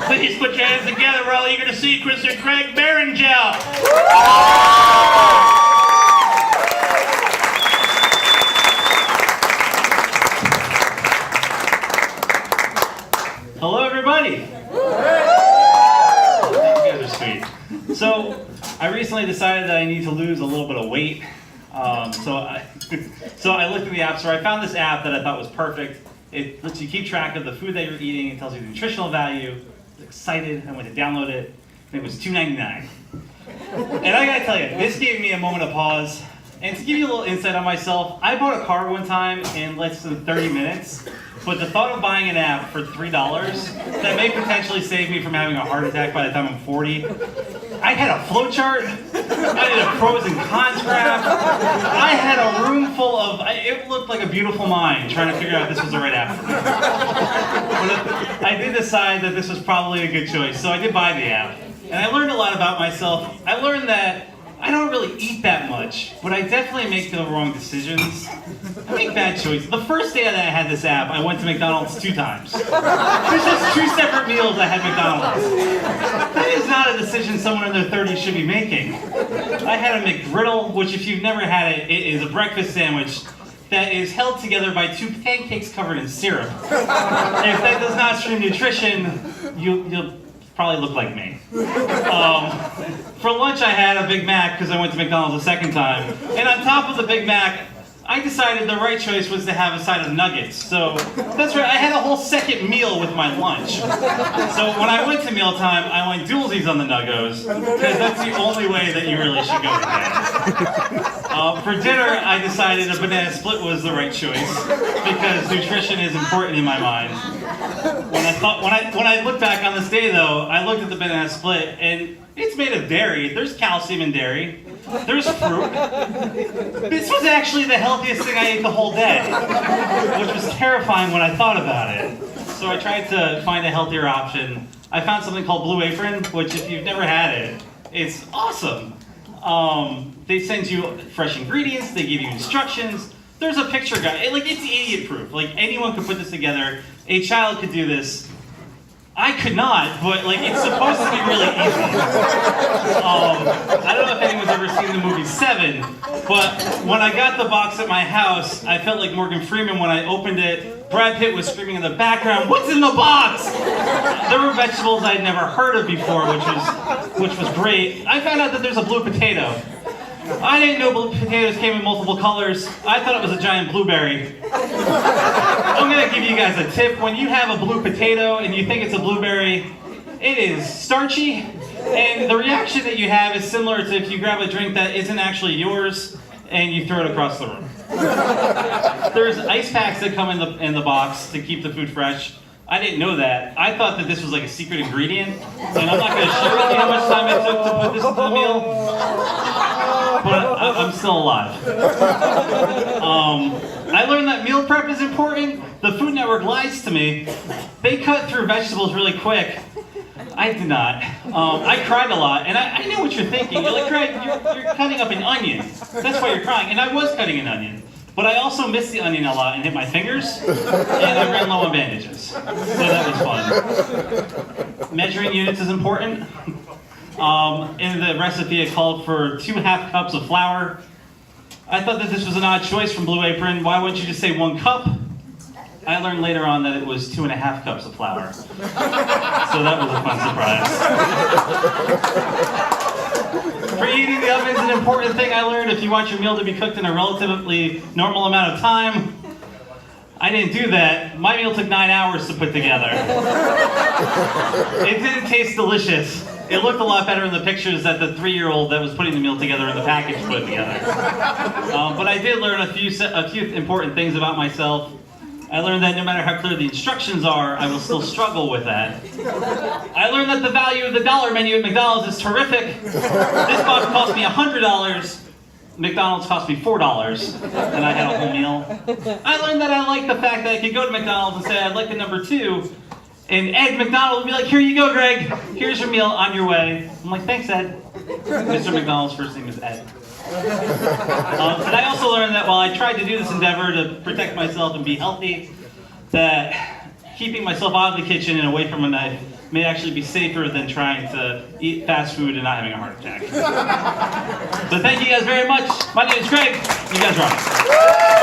Please put your hands together. We're all eager to see Mr. Craig Barringell. Hello, everybody. You guys are sweet. So, I recently decided that I need to lose a little bit of weight. So I looked in the App Store. I found this app that I thought was perfect. It lets you keep track of the food that you're eating. It tells you the nutritional value. I was excited. I went to download it, and it was $2.99. And I gotta tell you, this gave me a moment of pause. And to give you a little insight on myself, I bought a car one time in less than 30 minutes. But the thought of buying an app for $3 that may potentially save me from having a heart attack by the time I'm 40. I had a flowchart. I did a pros and cons graph. I had a room full of, it looked like a beautiful mind trying to figure out if this was the right app for me. But I did decide that this was probably a good choice, so I did buy the app. And I learned a lot about myself. I learned that I don't really eat that much, but I definitely make the wrong decisions. I make bad choices. The first day that I had this app, I went to McDonald's 2 times. It was just 2 separate meals I had McDonald's. That is not a decision someone in their 30s should be making. I had a McGriddle, which if you've never had it, it is a breakfast sandwich that is held together by 2 pancakes covered in syrup. If that does not scream nutrition, you'll probably look like me. For lunch I had a Big Mac because I went to McDonald's a second time. And on top of the Big Mac, I decided the right choice was to have a side of nuggets. So that's right, I had a whole second meal with my lunch. So when I went to mealtime, I went doolsies on the nuggos because that's the only way that you really should go today. For dinner, I decided a banana split was the right choice because nutrition is important in my mind. When I look back on this day though, I looked at the banana split and it's made of dairy. There's calcium in dairy. There's fruit. This was actually the healthiest thing I ate the whole day, which was terrifying when I thought about it. So I tried to find a healthier option. I found something called Blue Apron, which if you've never had it, it's awesome. They send you fresh ingredients. They give you instructions. There's a picture guide. Like, it's idiot-proof. Like, anyone could put this together. A child could do this. I could not, but like it's supposed to be really easy. I don't know if anyone's ever seen the movie Seven, but when I got the box at my house, I felt like Morgan Freeman when I opened it. Brad Pitt was screaming in the background, "What's in the box?" There were vegetables I'd never heard of before, which was great. I found out that there's a blue potato. I didn't know blue potatoes came in multiple colors. I thought it was a giant blueberry. I'm gonna give you guys a tip. When you have a blue potato and you think it's a blueberry, it is starchy, and the reaction that you have is similar to if you grab a drink that isn't actually yours and you throw it across the room. There's ice packs that come in the box to keep the food fresh. I didn't know that. I thought that this was like a secret ingredient, and I'm not going to share with you how much time it took to put this into the meal, but I'm still alive. I learned that meal prep is important. The Food Network lies to me. They cut through vegetables really quick. I did not. I cried a lot, and I know what you're thinking. You're like, Craig, you're cutting up an onion. That's why you're crying, and I was cutting an onion. But I also missed the onion a lot and hit my fingers, and I ran low on bandages. So that was fun. Measuring units is important. In the recipe, it called for 2 half cups of flour. I thought that this was an odd choice from Blue Apron. Why wouldn't you just say 1 cup? I learned later on that it was 2.5 cups of flour. So that was a fun surprise. Preheating the oven is an important thing I learned if you want your meal to be cooked in a relatively normal amount of time. I didn't do that. My meal took 9 hours to put together. It didn't taste delicious. It looked a lot better in the pictures that the 3-year-old that was putting the meal together in the package put together. But I did learn a few important things about myself. I learned that no matter how clear the instructions are, I will still struggle with that. I learned that the value of the dollar menu at McDonald's is terrific. This box cost me $100. McDonald's cost me $4, and I had a whole meal. I learned that I like the fact that I could go to McDonald's and say, I'd like a number 2, and Ed McDonald would be like, here you go, Greg. Here's your meal, on your way. I'm like, thanks, Ed. Mr. McDonald's first name is Ed. And I also learned that while I tried to do this endeavor to protect myself and be healthy, that keeping myself out of the kitchen and away from a knife may actually be safer than trying to eat fast food and not having a heart attack. So thank you guys very much. My name is Craig. You guys rock.